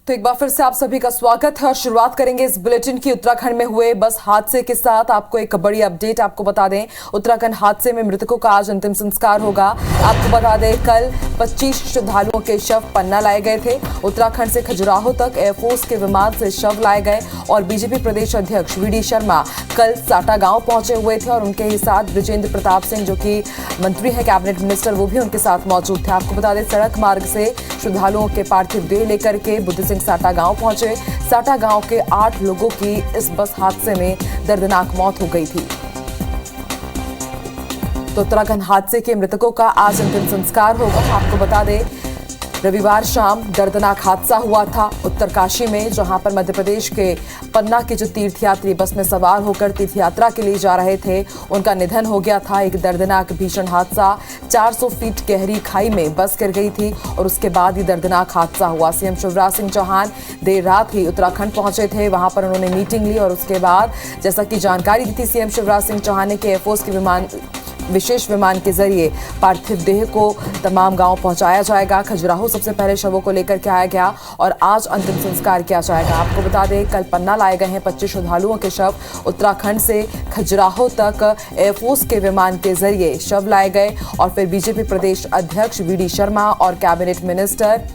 तो एक बार फिर से आप सभी का स्वागत है और शुरुआत करेंगे इस बुलेटिन की उत्तराखंड में हुए बस हादसे के साथ। आपको एक बड़ी अपडेट आपको बता दें, उत्तराखंड हादसे में मृतकों का आज अंतिम संस्कार होगा। आपको बता दें, कल 25 श्रद्धालुओं के शव पन्ना लाए गए थे। उत्तराखंड से खजुराहो तक एयरफोर्स के विमान से शव लाए गए और बीजेपी प्रदेश अध्यक्ष वी डी शर्मा कल साटा गांव पहुंचे हुए थे और उनके ही साथ बृजेंद्र प्रताप सिंह, जो कि मंत्री है, कैबिनेट मिनिस्टर, वो भी उनके साथ मौजूद थे। आपको बता दें, सड़क मार्ग से श्रद्धालुओं के पार्थिव देह लेकर के बुद्ध सिंह साटा गांव पहुंचे। साटा गांव के 8 लोगों की इस बस हादसे में दर्दनाक मौत हो गई थी। तो उत्तराखंड हादसे के मृतकों का आज अंतिम संस्कार होगा। आपको बता दें, रविवार शाम दर्दनाक हादसा हुआ था उत्तरकाशी में, जहां पर मध्य प्रदेश के पन्ना के जो तीर्थयात्री बस में सवार होकर तीर्थ यात्रा के लिए जा रहे थे, उनका निधन हो गया था। एक दर्दनाक भीषण हादसा, 400 फीट गहरी खाई में बस गिर गई थी और उसके बाद ही दर्दनाक हादसा हुआ। सीएम शिवराज सिंह चौहान देर रात ही उत्तराखंड पहुंचे थे। वहां पर उन्होंने मीटिंग ली और उसके बाद जैसा कि जानकारी दी थी सीएम शिवराज सिंह चौहान ने कि एयरफोर्स के विशेष विमान के जरिए पार्थिव देह को तमाम गांव पहुंचाया जाएगा। खजुराहो सबसे पहले शवों को लेकर के आया गया और आज अंतिम संस्कार किया जाएगा। आपको बता दें, कल पन्ना लाए गए हैं 25 श्रद्धालुओं के शव। उत्तराखंड से खजुराहो तक एयरफोर्स के विमान के जरिए शव लाए गए और फिर बीजेपी प्रदेश अध्यक्ष वी डी शर्मा और कैबिनेट मिनिस्टर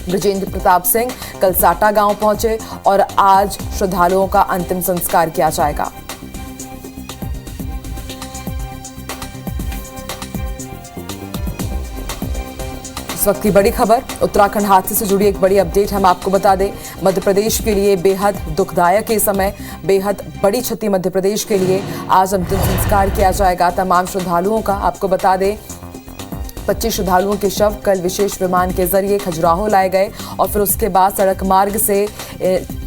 बृजेंद्र प्रताप सिंह कल साटा गांव पहुंचे और आज श्रद्धालुओं का अंतिम संस्कार किया जाएगा। इस वक्त की बड़ी खबर, उत्तराखंड हादसे से जुड़ी एक बड़ी अपडेट हम आपको बता दें। मध्य प्रदेश के लिए बेहद दुखदायक ये समय, बेहद बड़ी क्षति मध्य प्रदेश के लिए। आज अंतिम संस्कार किया जाएगा तमाम श्रद्धालुओं का। आपको बता दें, 25 श्रद्धालुओं के शव कल विशेष विमान के जरिए खजुराहो लाए गए और फिर उसके बाद सड़क मार्ग से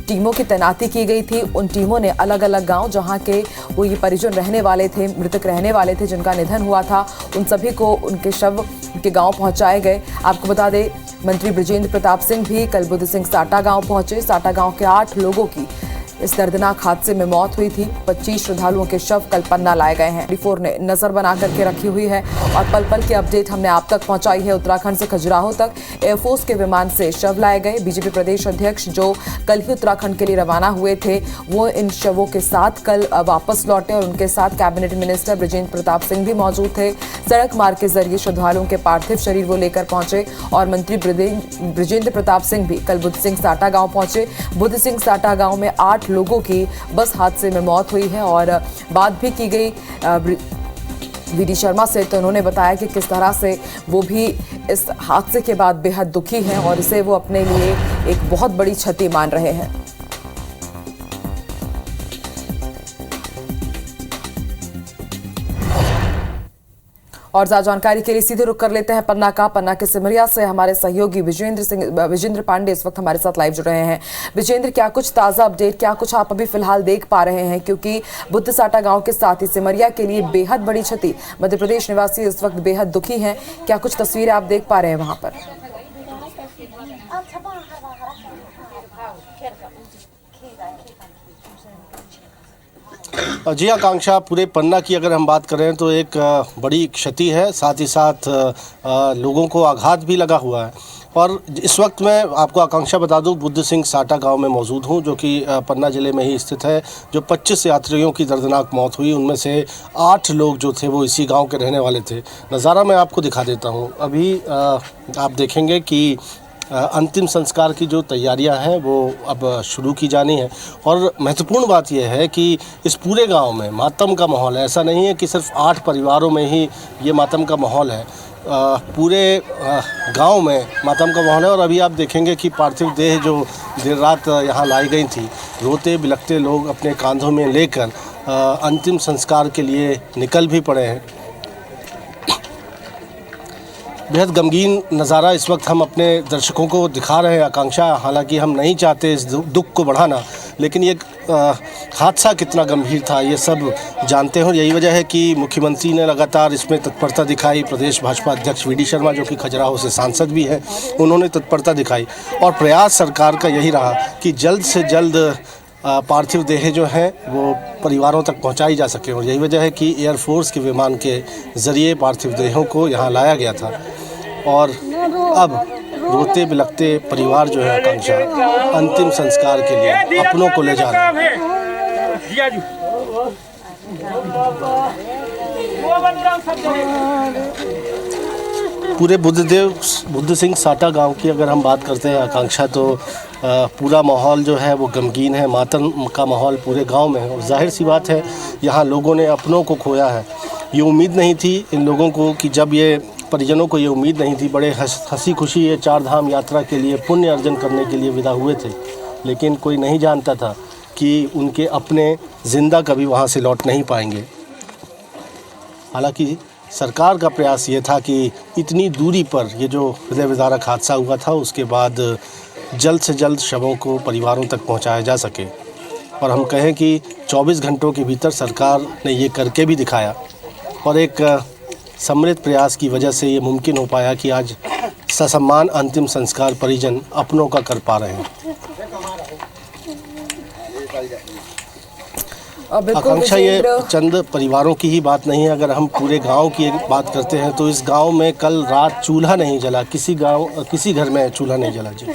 टीमों की तैनाती की गई थी। उन टीमों ने अलग अलग गांव, जहां के वो ये परिजन रहने वाले थे, मृतक रहने वाले थे, जिनका निधन हुआ था, उन सभी को उनके शव उनके गांव पहुंचाए गए। आपको बता दें, मंत्री बृजेंद्र प्रताप सिंह भी कल बुद्ध सिंह साटा गांव पहुंचे। साटा गांव के 8 लोगों की इस दर्दनाक हादसे में मौत हुई थी। 25 श्रद्धालुओं के शव कल पन्ना लाए गए हैं। 24 ने नजर बना करके रखी हुई है और पल पल की अपडेट हमने आप तक पहुंचाई है। उत्तराखंड से खजुराहो तक एयरफोर्स के विमान से शव लाए गए। बीजेपी प्रदेश अध्यक्ष जो कल ही उत्तराखंड के लिए रवाना हुए थे, वो इन शवों के साथ कल वापस लौटे और उनके साथ कैबिनेट मिनिस्टर बृजेंद्र प्रताप सिंह भी मौजूद थे। सड़क मार्ग के जरिए श्रद्धालुओं के पार्थिव शरीर वो लेकर पहुंचे और मंत्री बृजेंद्र प्रताप सिंह भी कल बुद्ध सिंह साटा गांव पहुंचे। बुद्ध सिंह साटा गांव में 8 लोगों की बस हादसे में मौत हुई है और बात भी की गई वी डी शर्मा से, तो उन्होंने बताया कि किस तरह से वो भी इस हादसे के बाद बेहद दुखी हैं और इसे वो अपने लिए एक बहुत बड़ी क्षति मान रहे हैं। और ज्यादा जानकारी के लिए सीधे रुक कर लेते हैं पन्ना के सिमरिया से हमारे सहयोगी विजेंद्र पांडे इस वक्त हमारे साथ लाइव जुड़ रहे हैं। विजेंद्र, क्या कुछ ताजा अपडेट, क्या कुछ आप अभी फिलहाल देख पा रहे हैं? क्योंकि बुद्ध साटा गांव के साथ ही सिमरिया के लिए बेहद बड़ी क्षति, मध्य प्रदेश निवासी इस वक्त बेहद दुखी हैं। क्या कुछ तस्वीरें आप देख पा रहे हैं वहां पर? जी आकांक्षा, पूरे पन्ना की अगर हम बात करें तो एक बड़ी क्षति है, साथ ही साथ लोगों को आघात भी लगा हुआ है। और इस वक्त मैं आपको आकांक्षा बता दूं, बुद्ध सिंह साटा गांव में मौजूद हूं, जो कि पन्ना ज़िले में ही स्थित है। जो 25 यात्रियों की दर्दनाक मौत हुई, उनमें से 8 लोग जो थे वो इसी गांव के रहने वाले थे। नज़ारा मैं आपको दिखा देता हूं। अभी आप देखेंगे कि अंतिम संस्कार की जो तैयारियां हैं वो अब शुरू की जानी है। और महत्वपूर्ण बात यह है कि इस पूरे गांव में मातम का माहौल है। ऐसा नहीं है कि सिर्फ 8 परिवारों में ही ये मातम का माहौल है, पूरे गांव में मातम का माहौल है। और अभी आप देखेंगे कि पार्थिव देह जो देर रात यहाँ लाई गई थी, रोते बिलखते लोग अपने कांधों में लेकर अंतिम संस्कार के लिए निकल भी पड़े हैं। बेहद गमगीन नज़ारा इस वक्त हम अपने दर्शकों को दिखा रहे हैं आकांक्षा। हालांकि हम नहीं चाहते इस दुख को बढ़ाना, लेकिन ये हादसा कितना गंभीर था ये सब जानते हो। यही वजह है कि मुख्यमंत्री ने लगातार इसमें तत्परता दिखाई। प्रदेश भाजपा अध्यक्ष वी डी शर्मा, जो कि खजुराहो से सांसद भी हैं, उन्होंने तत्परता दिखाई और प्रयास सरकार का यही रहा कि जल्द से जल्द पार्थिव देह जो हैं वो परिवारों तक पहुंचाई जा सके। और यही वजह है कि एयरफोर्स के विमान के ज़रिए पार्थिव देहों को यहाँ लाया गया था। और अब रोते बिलखते परिवार जो है आकांक्षा अंतिम संस्कार के लिए अपनों को ले जा रहा है। पूरे बुद्ध सिंह साटा गांव की अगर हम बात करते हैं आकांक्षा, तो पूरा माहौल जो है वो गमगीन है, मातम का माहौल पूरे गांव में है। और जाहिर सी बात है यहाँ लोगों ने अपनों को खोया है। ये उम्मीद नहीं थी इन लोगों को कि जब ये परिजनों को ये उम्मीद नहीं थी, बड़े हंसी खुशी ये 4 धाम यात्रा के लिए पुण्य अर्जन करने के लिए विदा हुए थे, लेकिन कोई नहीं जानता था कि उनके अपने ज़िंदा कभी वहाँ से लौट नहीं पाएंगे। हालांकि सरकार का प्रयास ये था कि इतनी दूरी पर ये जो हृदय विदारक हादसा हुआ था उसके बाद जल्द से जल्द शवों को परिवारों तक पहुंचाया जा सके। और हम कहें कि 24 घंटों के भीतर सरकार ने ये करके भी दिखाया और एक सम्मिलित प्रयास की वजह से ये मुमकिन हो पाया कि आज ससम्मान अंतिम संस्कार परिजन अपनों का कर पा रहे हैं। आकांक्षा ये चंद परिवारों की ही बात नहीं है, अगर हम पूरे गांव की बात करते हैं तो इस गांव में कल रात चूल्हा नहीं जला, किसी घर में चूल्हा नहीं जला जी।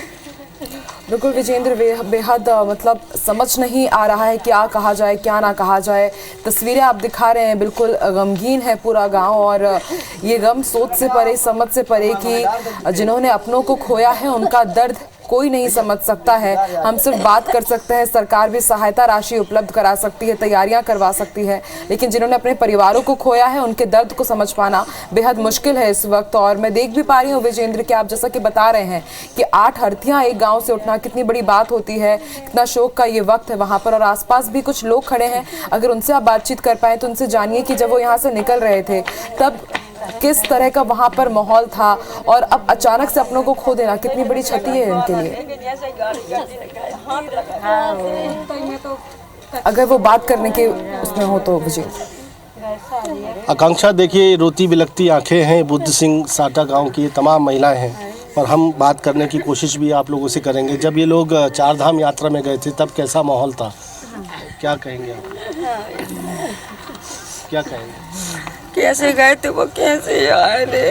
बिल्कुल विजेंद्र, बेहद मतलब समझ नहीं आ रहा है क्या कहा जाए क्या ना कहा जाए। तस्वीरें आप दिखा रहे हैं, बिल्कुल गमगीन है पूरा गांव और ये गम सोच से परे समझ से परे कि जिन्होंने अपनों को खोया है उनका दर्द कोई नहीं समझ सकता है। हम सिर्फ बात कर सकते हैं, सरकार भी सहायता राशि उपलब्ध करा सकती है, तैयारियां करवा सकती है, लेकिन जिन्होंने अपने परिवारों को खोया है उनके दर्द को समझ पाना बेहद मुश्किल है इस वक्त। और मैं देख भी पा रही हूँ विजेंद्र कि आप जैसा कि बता रहे हैं कि 8 अर्थियां एक गाँव से उठना कितनी बड़ी बात होती है, कितना शोक का ये वक्त है वहाँ पर। और आसपास भी कुछ लोग खड़े हैं, अगर उनसे आप बातचीत कर पाए तो उनसे जानिए कि जब वो यहाँ से निकल रहे थे तब किस तरह का वहाँ पर माहौल था और अब अचानक से अपनों को खो देना कितनी बड़ी क्षति है उनके लिए। अगर वो बात करने के उसमें हो तो विजय। आकांक्षा देखिए, रोती बिलखती आंखें हैं बुद्ध सिंह साटा गांव की तमाम महिलाएं हैं और हम बात करने की कोशिश भी आप लोगों से करेंगे। जब ये लोग 4 धाम यात्रा में गए थे तब कैसा माहौल था, क्या कहेंगे आप? क्या कहेंगे? कैसे गए थे वो, कैसे आए थे?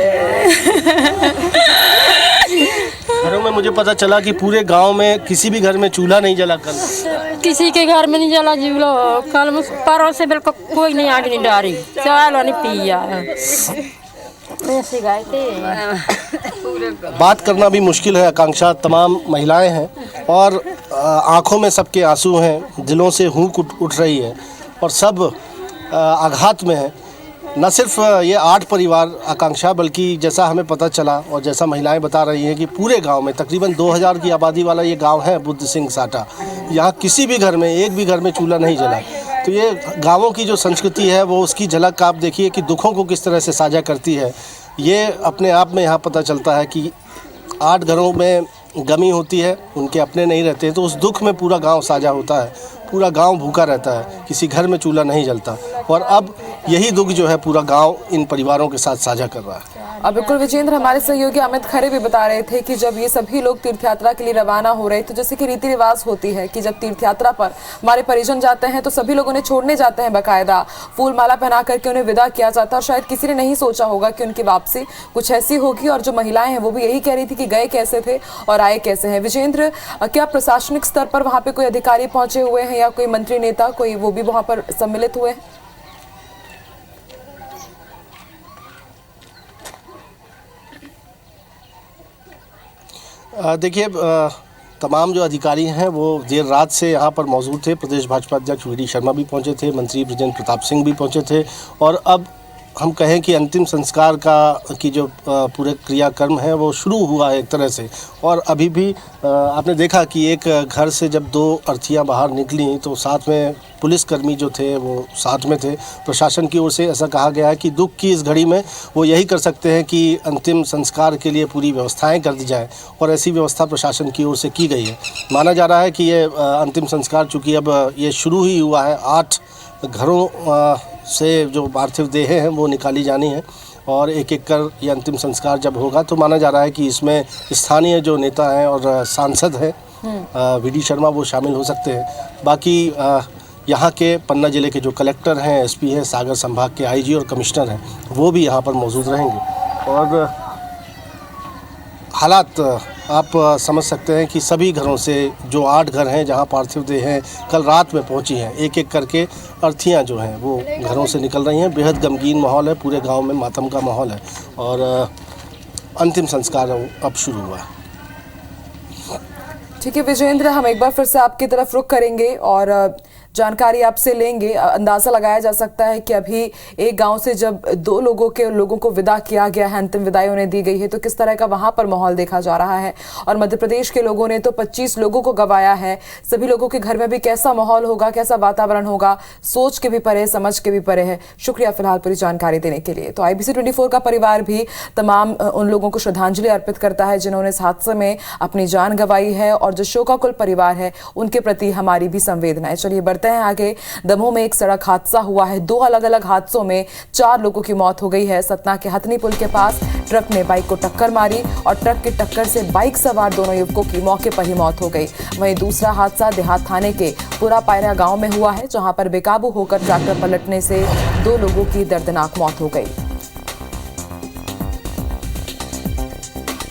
घरों में मुझे पता चला कि पूरे गांव में किसी भी घर में चूल्हा नहीं जला कल। किसी के घर में नहीं जला जीवलो कल, परों से बिल्कुल कोई नहीं आग नहीं डाली, चाय नहीं पिया। ऐसे गए थे। बात करना भी मुश्किल है आकांक्षा, तमाम महिलाएं हैं और आंखों में सबके आंसू हैं, दिलों से हूंक उठ रही है और सब आघात में है। न सिर्फ ये 8 परिवार आकांक्षा, बल्कि जैसा हमें पता चला और जैसा महिलाएं बता रही हैं कि पूरे गांव में तकरीबन 2000 की आबादी वाला ये गांव है बुद्ध सिंह साटा। यहाँ किसी भी घर में, एक भी घर में चूल्हा नहीं जला। तो ये गांवों की जो संस्कृति है वो उसकी झलक आप देखिए कि दुखों को किस तरह से साझा करती है। ये अपने आप में यहाँ पता चलता है कि 8 घरों में गमी होती है, उनके अपने नहीं रहते हैं, तो उस दुख में पूरा गांव साझा होता है, पूरा गांव भूखा रहता है, किसी घर में चूल्हा नहीं जलता। और अब यही दुख जो है पूरा गांव इन परिवारों के साथ साझा कर रहा है। अब बिल्कुल विजेंद्र, हमारे सहयोगी अमित खरे भी बता रहे थे कि जब ये सभी लोग तीर्थ यात्रा के लिए रवाना हो रहे, तो जैसे कि रीति रिवाज होती है कि जब तीर्थ यात्रा पर हमारे परिजन जाते हैं तो सभी लोग उन्हें छोड़ने जाते हैं, बाकायदा फूल माला पहना करके उन्हें विदा किया जाता है। और शायद किसी ने नहीं सोचा होगा कि उनकी वापसी कुछ ऐसी होगी। और जो महिलाएं हैं वो भी यही कह रही थी कि गए कैसे थे और आए कैसे हैं। विजेंद्र, क्या प्रशासनिक स्तर पर वहाँ पे कोई अधिकारी पहुंचे हुए हैं या कोई मंत्री नेता, कोई वो भी वहाँ पर सम्मिलित हुए हैं? देखिए, तमाम जो अधिकारी हैं वो देर रात से यहाँ पर मौजूद थे। प्रदेश भाजपा अध्यक्ष वी.डी. शर्मा भी पहुँचे थे, मंत्री बृजेंद्र प्रताप सिंह भी पहुँचे थे। और अब हम कहें कि अंतिम संस्कार की जो पूरे क्रियाक्रम है वो शुरू हुआ है एक तरह से। और अभी भी आपने देखा कि एक घर से जब 2 अर्थियाँ बाहर निकली तो साथ में पुलिसकर्मी जो थे वो साथ में थे। प्रशासन की ओर से ऐसा कहा गया है कि दुख की इस घड़ी में वो यही कर सकते हैं कि अंतिम संस्कार के लिए पूरी व्यवस्थाएं कर दी जाए, और ऐसी व्यवस्था प्रशासन की ओर से की गई है। माना जा रहा है कि ये अंतिम संस्कार चूँकि अब ये शुरू ही हुआ है, 8 घरों से जो पार्थिव देह हैं वो निकाली जानी है और एक एक कर ये अंतिम संस्कार जब होगा तो माना जा रहा है कि इसमें स्थानीय जो नेता हैं और सांसद हैं वी.डी. शर्मा वो शामिल हो सकते हैं। बाकी यहाँ के पन्ना ज़िले के जो कलेक्टर हैं, एसपी हैं, सागर संभाग के आईजी और कमिश्नर हैं, वो भी यहाँ पर मौजूद रहेंगे। और हालात आप समझ सकते हैं कि सभी घरों से जो 8 घर हैं जहां पार्थिव देह हैं कल रात में पहुंची हैं, एक एक करके अर्थियां जो हैं वो घरों से निकल रही हैं। बेहद गमगीन माहौल है, पूरे गांव में मातम का माहौल है और अंतिम संस्कार अब शुरू हुआ है। ठीक है विजेंद्र, हम एक बार फिर से आपकी तरफ रुख करेंगे और जानकारी आपसे लेंगे। अंदाजा लगाया जा सकता है कि अभी एक गांव से जब 2 लोगों को विदा किया गया है, अंतिम विदाई उन्हें दी गई है, तो किस तरह का वहां पर माहौल देखा जा रहा है। और मध्य प्रदेश के लोगों ने तो 25 लोगों को गंवाया है। सभी लोगों के घर में भी कैसा माहौल होगा, कैसा वातावरण होगा, सोच के भी परे, समझ के भी परे है। शुक्रिया फिलहाल पूरी जानकारी देने के लिए। तो IBC 24 का परिवार भी तमाम उन लोगों को श्रद्धांजलि अर्पित करता है जिन्होंने इस हादसे में अपनी जान गंवाई है और जो शोकाकुल परिवार है उनके प्रति हमारी भी संवेदना है। चलिए बढ़ते हैं आगे। दमोह में एक सड़क हादसा हुआ है। 2 अलग अलग हादसों में 4 लोगों की मौत हो गई है। सतना के हथनी पुल के पास ट्रक ने बाइक को टक्कर मारी और ट्रक की टक्कर से बाइक सवार दोनों युवकों की मौके पर ही मौत हो गई। वहीं दूसरा हादसा देहात थाने के पुरा पायरा गांव में हुआ है, जहां पर बेकाबू होकर ट्रैक्टर पलटने से 2 लोगों की दर्दनाक मौत हो गई।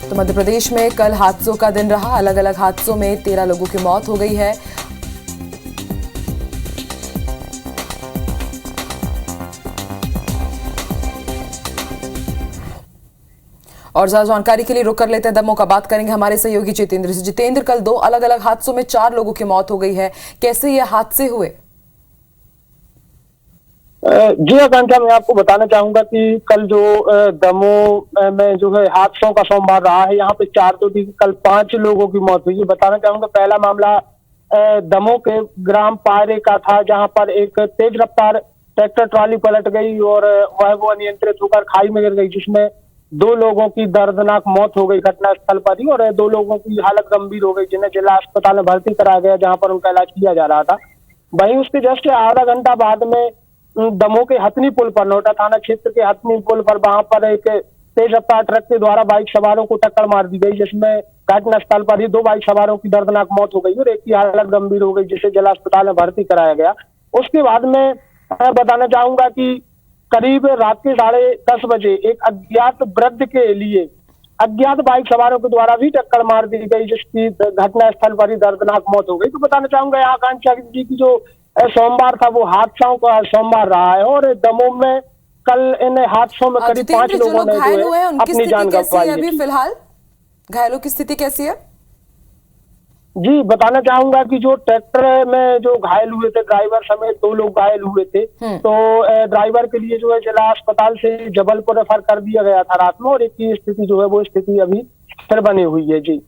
तो मध्य प्रदेश में कल हादसों का दिन रहा। अलग अलग हादसों में 13 लोगों की मौत हो गई है। और ज्यादा जानकारी के लिए रुक कर लेते हैं दमोह का। बात करेंगे हमारे सहयोगी जितेंद्र से। जितेंद्र, कल 2 अलग अलग हादसों में 4 लोगों की मौत हो गई है, कैसे ये हादसे हुए? जी आकांक्षा, मैं आपको बताना चाहूंगा कि कल जो दमोह में जो है हादसों का सोमवार रहा है, यहाँ पे 4 तो थी, कल 5 लोगों की मौत हुई। बताना चाहूंगा पहला मामला दमोह के ग्राम पायरे का था, जहां पर एक तेज रफ्तार ट्रैक्टर ट्रॉली पलट गई और वो अनियंत्रित होकर खाई में गिर गई, जिसमें 2 लोगों की दर्दनाक मौत हो गई घटना स्थल पर ही और 2 लोगों की हालत गंभीर हो गई, जिन्हें जिला अस्पताल में भर्ती कराया गया, जहां पर उनका इलाज किया जा रहा था। वहीं उसके जस्ट आधा घंटा बाद में दमोह के हथनी पुल पर, नोटा थाना क्षेत्र के हथनी पुल पर, वहां पर एक तेज रफ्तार ट्रक के द्वारा बाइक सवारों को टक्कर मार दी गई, जिसमें घटना स्थल पर ही 2 बाइक सवारों की दर्दनाक मौत हो गई और एक की हालत गंभीर हो गई, जिसे जिला अस्पताल में भर्ती कराया गया। उसके बाद में बताना चाहूंगा कि करीब रात के 10:30 बजे एक अज्ञात वृद्ध के लिए अज्ञात बाइक सवारों के द्वारा भी टक्कर मार दी गई, जिसकी घटना स्थल पर ही दर्दनाक मौत हो गई। तो बताना चाहूंगा यहाँ आकांक्षा जी की जो सोमवार था वो हादसों का सोमवार रहा है और दमोह में कल इन हादसों में करीब 5 लोगों ने जो है अपनी जान गंवाई है। अभी फिलहाल घायलों की स्थिति कैसी है? जी बताना चाहूंगा कि जो ट्रैक्टर में जो घायल हुए थे, ड्राइवर समेत 2 लोग घायल हुए थे, तो ड्राइवर के लिए जो है जिला अस्पताल से जबलपुर रेफर कर दिया गया था रात में और एक की स्थिति जो है वो स्थिति अभी स्थिर बनी हुई है। जी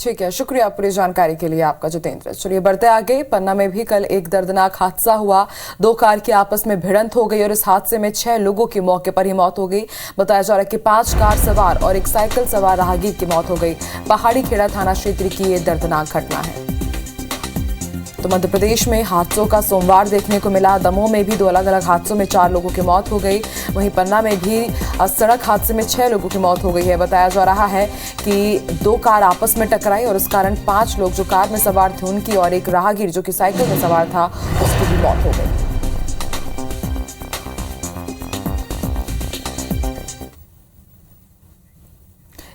ठीक है, शुक्रिया पूरी जानकारी के लिए आपका जितेंद्र। चलिए बढ़ते आगे। पन्ना में भी कल एक दर्दनाक हादसा हुआ। 2 कार की आपस में भिड़ंत हो गई और इस हादसे में 6 लोगों की मौके पर ही मौत हो गई। बताया जा रहा है कि 5 कार सवार और एक साइकिल सवार राहगीर की मौत हो गई। पहाड़ी खेड़ा थाना क्षेत्र की ये दर्दनाक घटना है। तो मध्य प्रदेश में हादसों का सोमवार देखने को मिला। दमोह में भी 2 अलग अलग हादसों में 4 लोगों की मौत हो गई। वहीं पन्ना में भी सड़क हादसे में 6 लोगों की मौत हो गई है। बताया जा रहा है कि 2 कार आपस में टकराई और इस कारण 5 लोग जो कार में सवार थे उनकी और एक राहगीर जो कि साइकिल में सवार था उसकी भी मौत हो गई।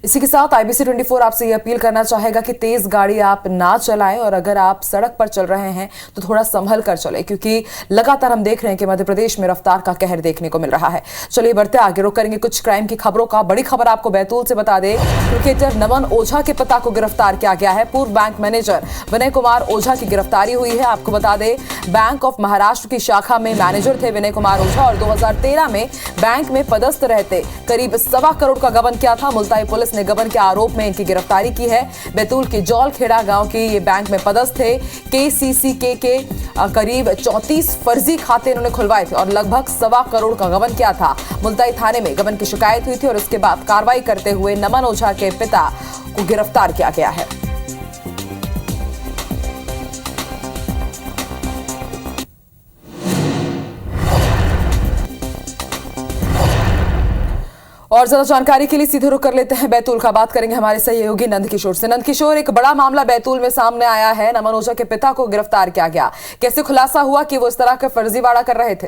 इसी के साथ IBC 24 आपसे ये अपील करना चाहेगा कि तेज गाड़ी आप ना चलाएं और अगर आप सड़क पर चल रहे हैं तो थोड़ा संभल कर चलें, क्योंकि लगातार हम देख रहे हैं कि मध्य प्रदेश में रफ्तार का कहर देखने को मिल रहा है। चलिए बढ़ते आगे, रुक करेंगे कुछ क्राइम की खबरों का। बड़ी खबर आपको बैतूल से बता दें, क्रिकेटर नमन ओझा के पिता को गिरफ्तार किया गया है। पूर्व बैंक मैनेजर विनय कुमार ओझा की गिरफ्तारी हुई है। आपको बता दें, बैंक ऑफ महाराष्ट्र की शाखा में मैनेजर थे विनय कुमार ओझा और 2013 में बैंक में पदस्थ रहते करीब 1.25 करोड़ का गबन किया था। मुल्ताई पुलिस ने गबन के आरोप में इनकी गिरफ्तारी की है। बैतूल के जौलखेड़ा गांव के ये बैंक में पदस्थ थे। KCCK के करीब 34 फर्जी खाते इन्होंने खुलवाए थे और लगभग 1.25 करोड़ का गबन किया था। मुल्ताई थाने में गबन की शिकायत हुई थी और उसके बाद कार्रवाई करते हुए नमन ओझा के पिता को गिरफ्तार किया गया है। और ज्यादा जानकारी के लिए सीधे रुक कर लेते हैं बैतूल का। बात करेंगे हमारे सहयोगी नंदकिशोर से। नंदकिशोर, एक बड़ा मामला बैतूल में सामने आया है। नमन ओझा के पिता को गिरफ्तार किया गया। कैसे खुलासा हुआ कि वो इस तरह का फर्जीवाड़ा कर रहे थे?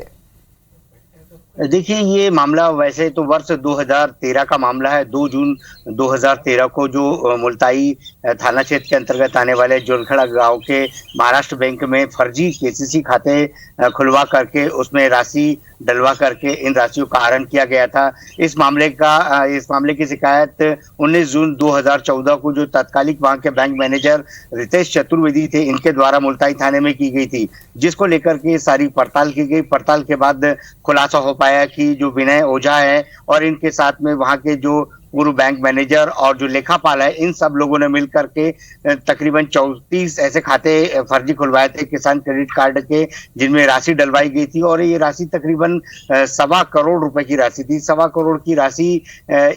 देखिए, ये मामला वैसे तो वर्ष 2013 का मामला है। 2 जून 2013 को जो मुल्ताई थाना क्षेत्र के अंतर्गत आने वाले जोलखड़ा गांव के महाराष्ट्र बैंक में फर्जी केसीसी खाते खुलवा करके उसमें राशि डलवा करके इन राशियों का आहरण किया गया था। इस मामले की शिकायत 19 जून 2014 को जो तत्कालिक वहां के बैंक मैनेजर रितेश चतुर्वेदी थे, इनके द्वारा मुल्ताई थाने में की गई थी, जिसको लेकर के सारी पड़ताल की गई। पड़ताल के बाद खुलासा हो पाया कि जो विनय ओझा है और इनके साथ में वहां के जो पूर्व बैंक मैनेजर और जो लेखापाल है, इन सब लोगों ने मिलकर के तकरीबन 34 ऐसे खाते फर्जी खुलवाए थे किसान क्रेडिट कार्ड के, जिनमें राशि डलवाई गई थी और ये राशि तकरीबन 1.25 करोड़ रुपए की राशि थी। 1.25 करोड़ की राशि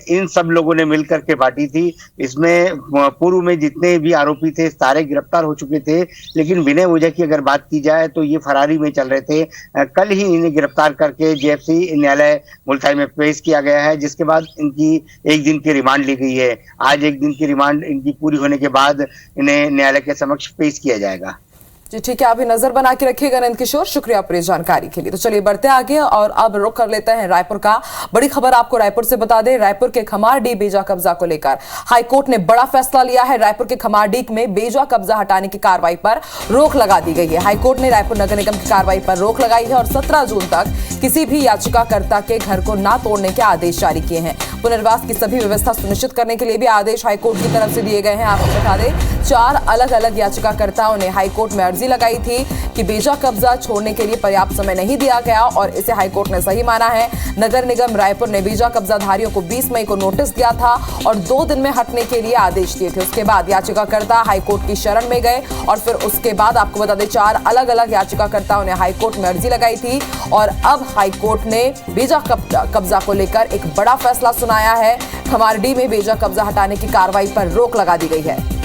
इन सब लोगों ने मिलकर के बांटी थी। इसमें पूर्व में जितने भी आरोपी थे सारे गिरफ्तार हो चुके थे, लेकिन विनय ओझा की अगर बात की जाए तो ये फरारी में चल रहे थे। कल ही इन्हें गिरफ्तार करके जेएफसी न्यायालय मुल्ताई में पेश किया गया है, जिसके बाद इनकी एक दिन की रिमांड ली गई है। आज एक दिन की रिमांड इनकी पूरी होने के बाद इन्हें न्यायालय के समक्ष पेश किया जाएगा। जी ठीक है, आप भी नजर बना के रखिएगा नंद किशोर, शुक्रिया पूरी जानकारी के लिए। तो चलिए बढ़ते आगे और अब रुख कर लेते हैं रायपुर का। बड़ी खबर आपको रायपुर से बता दें, रायपुर के खमारडीह बेजा कब्जा को लेकर हाईकोर्ट ने बड़ा फैसला लिया है। रायपुर के खमारडीह में बेजा कब्जा हटाने की कार्रवाई पर रोक लगा दी गई है। हाईकोर्ट ने रायपुर नगर निगम की कार्रवाई पर रोक लगाई है और 17 जून तक किसी भी याचिकाकर्ता के घर को न तोड़ने के आदेश जारी किए हैं। पुनर्वास की सभी व्यवस्था सुनिश्चित करने के लिए भी आदेश हाईकोर्ट की तरफ से दिए गए हैं। आपको बता दें, 4 अलग अलग याचिकाकर्ताओं ने हाईकोर्ट में अर्जी लगाई थी कि बेजा कब्जा छोड़ने के लिए पर्याप्त समय नहीं दिया गया और इसे हाईकोर्ट ने सही माना है। नगर निगम रायपुर ने बेजा कब्जाधारियों को 20 मई को नोटिस दिया था और 2 दिन में हटने के लिए आदेश दिए थे। उसके बाद याचिकाकर्ता हाईकोर्ट की शरण में गए और फिर उसके बाद आपको बता दें 4 अलग अलग याचिकाकर्ताओं ने हाईकोर्ट में अर्जी लगाई थी और अब हाईकोर्ट ने बेजा कब्जा को लेकर एक बड़ा फैसला सुनाया है। खमारडीह में बेजा कब्जा हटाने की कार्रवाई पर रोक लगा दी गई है।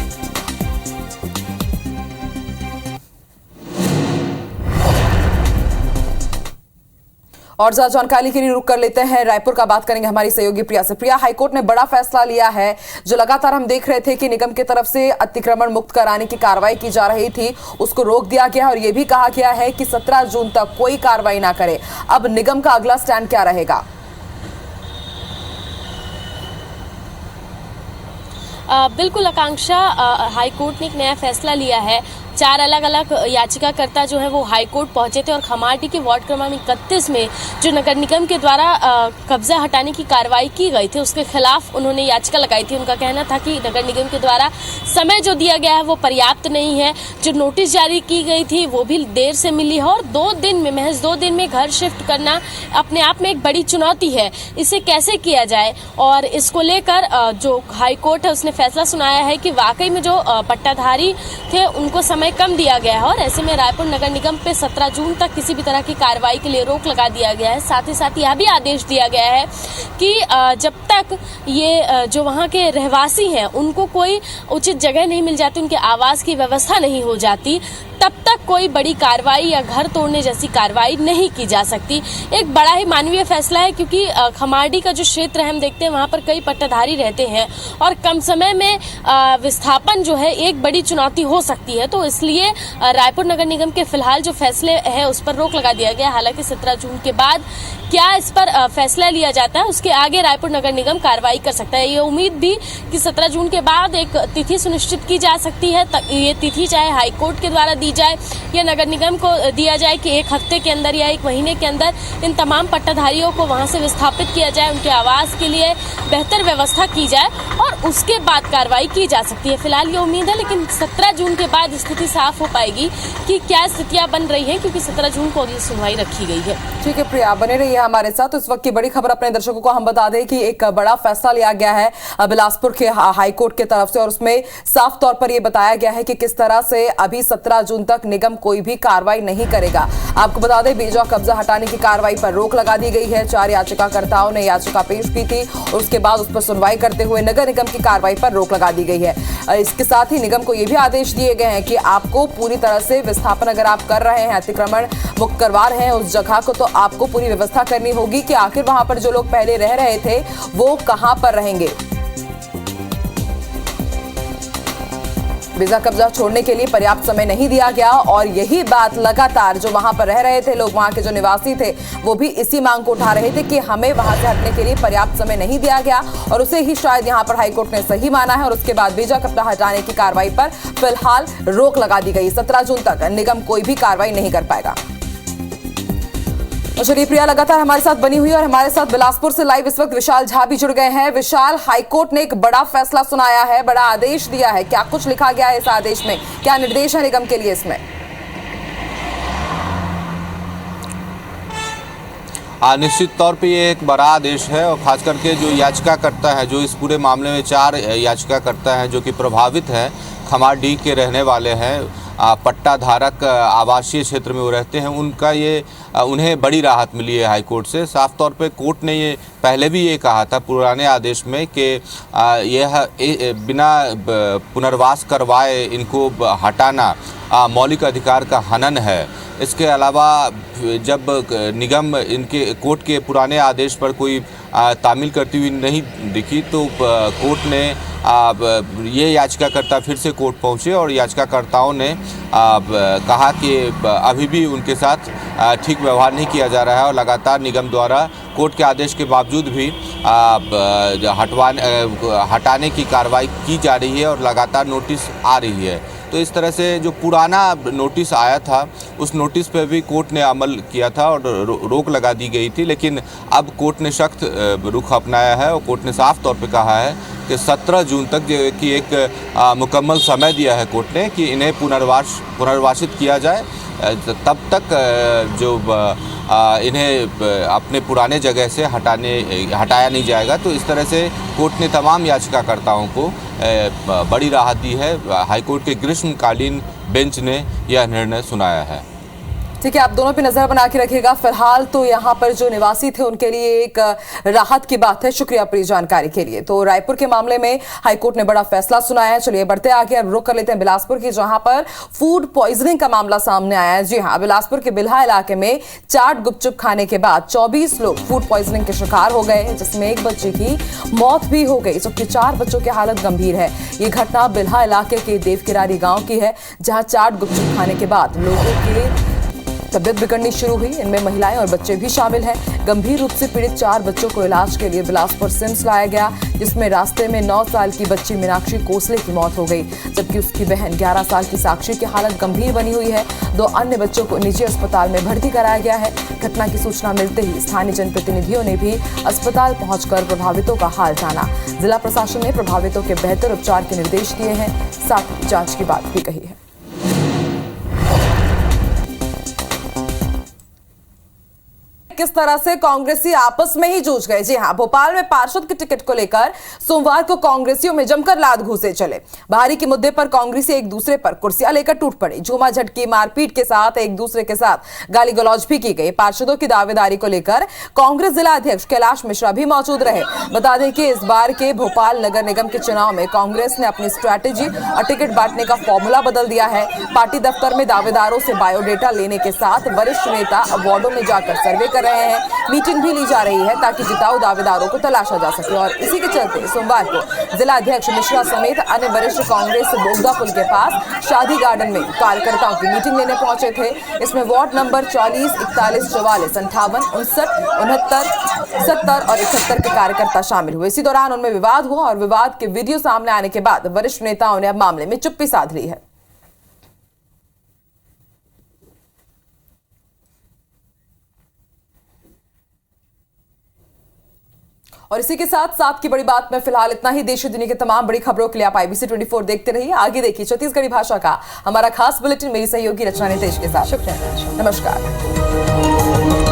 और ज्यादा जानकारी के लिए रुक कर लेते हैं रायपुर का, बात करेंगे हमारी सहयोगी प्रिया से। प्रिया, हाईकोर्ट ने बड़ा फैसला लिया है। जो लगातार हम देख रहे थे कि निगम की तरफ से अतिक्रमण मुक्त कराने की कार्रवाई की जा रही थी, उसको रोक दिया गया और यह भी कहा गया है कि 17 जून तक कोई कार्रवाई ना करे। अब निगम का अगला स्टैंड क्या रहेगा? बिल्कुल आकांक्षा, हाईकोर्ट ने एक नया फैसला लिया है। 4 अलग अलग याचिकाकर्ता जो है वो हाईकोर्ट पहुंचे थे और खमारडीह के वार्ड क्रमांक 31 में जो नगर निगम के द्वारा कब्जा हटाने की कार्रवाई की गई थी उसके खिलाफ उन्होंने याचिका लगाई थी। उनका कहना था कि नगर निगम के द्वारा समय जो दिया गया है वो पर्याप्त नहीं है, जो नोटिस जारी की गई थी वो भी देर से मिली है और 2 दिन में, महज 2 दिन में घर शिफ्ट करना अपने आप में एक बड़ी चुनौती है। इसे कैसे किया जाए और इसको लेकर जो हाईकोर्ट है उसने फैसला सुनाया है कि वाकई में जो पट्टाधारी थे उनको समय कम दिया गया है और ऐसे में रायपुर नगर निगम पे 17 जून तक किसी भी तरह की कार्रवाई के लिए रोक लगा दिया गया है। साथ ही साथ यह भी आदेश दिया गया है कि जब तक ये जो वहाँ के रहवासी हैं उनको कोई उचित जगह नहीं मिल जाती, उनके आवास की व्यवस्था नहीं हो जाती, तब तक कोई बड़ी कार्रवाई या घर तोड़ने जैसी कार्रवाई नहीं की जा सकती। एक बड़ा ही मानवीय फैसला है क्योंकि खमारडीह का जो क्षेत्र है हम देखते हैं वहाँ पर कई पट्टाधारी रहते हैं और कम समय में विस्थापन जो है एक बड़ी चुनौती हो सकती है। तो इसलिए रायपुर नगर निगम के फिलहाल जो फैसले है उस पर रोक लगा दिया गया। हालांकि 17 जून के बाद क्या इस पर फैसला लिया जाता है उसके आगे रायपुर नगर निगम कार्रवाई कर सकता है। ये उम्मीद भी कि 17 जून के बाद एक तिथि सुनिश्चित की जा सकती है। ये तिथि चाहे हाईकोर्ट के द्वारा दी जाए या नगर निगम को दिया जाए कि 1 हफ्ते के अंदर या 1 महीने के अंदर इन तमाम पट्टाधारियों को वहां से विस्थापित किया जाए, उनके आवास के लिए बेहतर व्यवस्था की जाए और उसके बाद कार्रवाई की जा सकती है। फिलहाल ये उम्मीद है, लेकिन 17 जून के बाद स्थिति साफ हो पाएगी कि क्या स्थितियां बन रही हैं, क्योंकि 17 जून को अगली सुनवाई रखी गई है। ठीक है प्रिया, बने रहिए हमारे साथ। इस वक्त की बड़ी खबर अपने दर्शकों को हम बता दें कि एक बड़ा फैसला लिया गया है बिलासपुर के हाईकोर्ट की तरफ से और उसमें साफ तौर पर यह बताया गया है कि किस तरह से अभी 17 जून तक निगम कोई भी कार्रवाई नहीं करेगा। आपको बता दें बेजा कब्जा हटाने की कार्रवाई पर रोक लगा दी गई है। 4 याचिकाकर्ताओं ने याचिका पेश की थी और उसके बाद उस पर सुनवाई करते हुए नगर निगम की कार्रवाई पर रोक लगा दी गई है। इसके साथ ही निगम को यह भी आदेश दिए गए हैं कि आपको पूरी तरह से विस्थापन अगर आप कर रहे हैं, अतिक्रमण मुक्त करवा रहे हैं उस जगह को, तो आपको पूरी व्यवस्था करनी होगी कि आखिर वहां पर जो लोग पहले रह रहे थे वो कहां पर रहेंगे। वीजा कब्जा छोड़ने के लिए पर्याप्त समय नहीं दिया गया और यही बात लगातार जो वहां पर रह रहे थे लोग, वहां के जो निवासी थे, वो भी इसी मांग को उठा रहे थे कि हमें वहां से हटने के लिए पर्याप्त समय नहीं दिया गया और उसे ही शायद यहां पर हाईकोर्ट ने सही माना है और उसके बाद वीजा कब्जा हटाने की कार्रवाई पर फिलहाल रोक लगा दी गई। 17 जून तक निगम कोई भी कार्रवाई नहीं कर पाएगा। चलिए, प्रिया लगातार हमारे साथ बनी हुई और हमारे साथ बिलासपुर से लाइव इस वक्त विशाल झा भी जुड़ गए हैं। विशाल, हाईकोर्ट ने एक बड़ा फैसला सुनाया है, बड़ा आदेश दिया है, क्या कुछ लिखा गया है इस आदेश में, क्या निर्देश है निगम के लिए इसमें? निश्चित तौर पे ये एक बड़ा आदेश है और खास करके जो याचिकाकर्ता है, जो इस पूरे मामले में 4 याचिकाकर्ता हैं जो कि प्रभावित हैं, खमारडीह के रहने वाले हैं, पट्टा धारक आवासीय क्षेत्र में वो रहते हैं, उनका ये उन्हें बड़ी राहत मिली है हाईकोर्ट से। साफ तौर पे कोर्ट ने ये पहले भी ये कहा था पुराने आदेश में कि यह बिना पुनर्वास करवाए इनको हटाना मौलिक अधिकार का हनन है। इसके अलावा जब निगम इनके कोर्ट के पुराने आदेश पर कोई तामील करती हुई नहीं दिखी तो कोर्ट ने ये याचिकाकर्ता फिर से कोर्ट पहुंचे और याचिकाकर्ताओं ने कहा कि अभी भी उनके साथ ठीक व्यवहार नहीं किया जा रहा है और लगातार निगम द्वारा कोर्ट के आदेश के बावजूद भी हटाने की कार्रवाई की जा रही है और लगातार नोटिस आ रही है। तो इस तरह से जो पुराना नोटिस आया था उस नोटिस पर भी कोर्ट ने अमल किया था और रोक लगा दी गई थी, लेकिन अब कोर्ट ने सख्त रुख अपनाया है और कोर्ट ने साफ तौर पे कहा है कि 17 जून तक की एक मुकम्मल समय दिया है कोर्ट ने कि इन्हें पुनर्वासित किया जाए। तब तक जो इन्हें अपने पुराने जगह से हटाया नहीं जाएगा। तो इस तरह से कोर्ट ने तमाम याचिकाकर्ताओं को बड़ी राहत दी है। हाईकोर्ट के ग्रीष्मकालीन बेंच ने यह निर्णय सुनाया है। ठीक है, आप दोनों पे नजर बना के रखिएगा। फिलहाल तो यहाँ पर जो निवासी थे उनके लिए एक राहत की बात है। शुक्रिया पूरी जानकारी के लिए। तो रायपुर के मामले में हाईकोर्ट ने बड़ा फैसला सुनाया है। चलिए बढ़ते आगे, अब रुक कर लेते हैं बिलासपुर की, जहां पर फूड पॉइजनिंग का मामला सामने आया है। जी हाँ, बिलासपुर के बिल्हा इलाके में चाट गुपचुप खाने के बाद 24 लोग फूड पॉइजनिंग के शिकार हो गए, जिसमें एक बच्चे की मौत भी हो गई, जबकि 4 बच्चों की हालत गंभीर है। ये घटना बिल्हा इलाके के देवकिरारी गांव की है, जहां चाट गुपचुप खाने के बाद लोगों की तबियत बिगड़नी शुरू हुई। इनमें महिलाएं और बच्चे भी शामिल हैं। गंभीर रूप से पीड़ित 4 बच्चों को इलाज के लिए बिलासपुर सिम्स लाया गया, जिसमें रास्ते में 9 साल की बच्ची मीनाक्षी कोसले की मौत हो गई, जबकि उसकी बहन 11 साल की साक्षी की हालत गंभीर बनी हुई है। 2 अन्य बच्चों को निजी अस्पताल में भर्ती कराया गया है। घटना की सूचना मिलते ही स्थानीय जनप्रतिनिधियों ने भी अस्पताल पहुंचकर प्रभावितों का हाल जाना। जिला प्रशासन ने प्रभावितों के बेहतर उपचार के निर्देश दिए हैं, साथ ही जांच की बात भी कही है। किस तरह से कांग्रेसी आपस में ही जूझ गए। जी हां, भोपाल में पार्षद के टिकट को लेकर सोमवार को कांग्रेसियों में जमकर लात घूंसे चले। बाहरी के मुद्दे पर कांग्रेसी एक दूसरे पर कुर्सियां लेकर टूट पड़े। झूमा झटकी मारपीट के साथ एक दूसरे के साथ गाली गलौज भी की गई। पार्षदों की दावेदारी को लेकर कांग्रेस जिला अध्यक्ष कैलाश मिश्रा भी मौजूद रहे। बता दें कि इस बार के भोपाल नगर निगम के चुनाव में कांग्रेस ने अपनी स्ट्रैटेजी और टिकट बांटने का फॉर्मूला बदल दिया है। पार्टी दफ्तर में दावेदारों से बायोडेटा लेने के साथ वरिष्ठ नेता वार्डों में जाकर सर्वे कर रहे हैं। मीटिंग भी ली जा रही है ताकि जिताऊ दावेदारों को तलाशा जा सके। और इसी के चलते सोमवार को जिला अध्यक्ष मिश्रा समेत अन्य वरिष्ठ कांग्रेस बोगदा पुल के पास शादी गार्डन में कार्यकर्ताओं की मीटिंग लेने पहुंचे थे। इसमें वार्ड नंबर 40, 41, 44, 58, 59, 69, 70 और 71 के कार्यकर्ता शामिल हुए। इसी दौरान उनमें विवाद हुआ और विवाद के वीडियो सामने आने के बाद वरिष्ठ नेताओं ने अब मामले में चुप्पी साध ली है। और इसी के साथ साथ की बड़ी बात में फिलहाल इतना ही। देश और दुनिया की तमाम बड़ी खबरों के लिए आप IBC 24 देखते रहिए। आगे देखिए छत्तीसगढ़ी भाषा का हमारा खास बुलेटिन मेरी सहयोगी रचना नितेश के साथ। शुक्रिया, नमस्कार।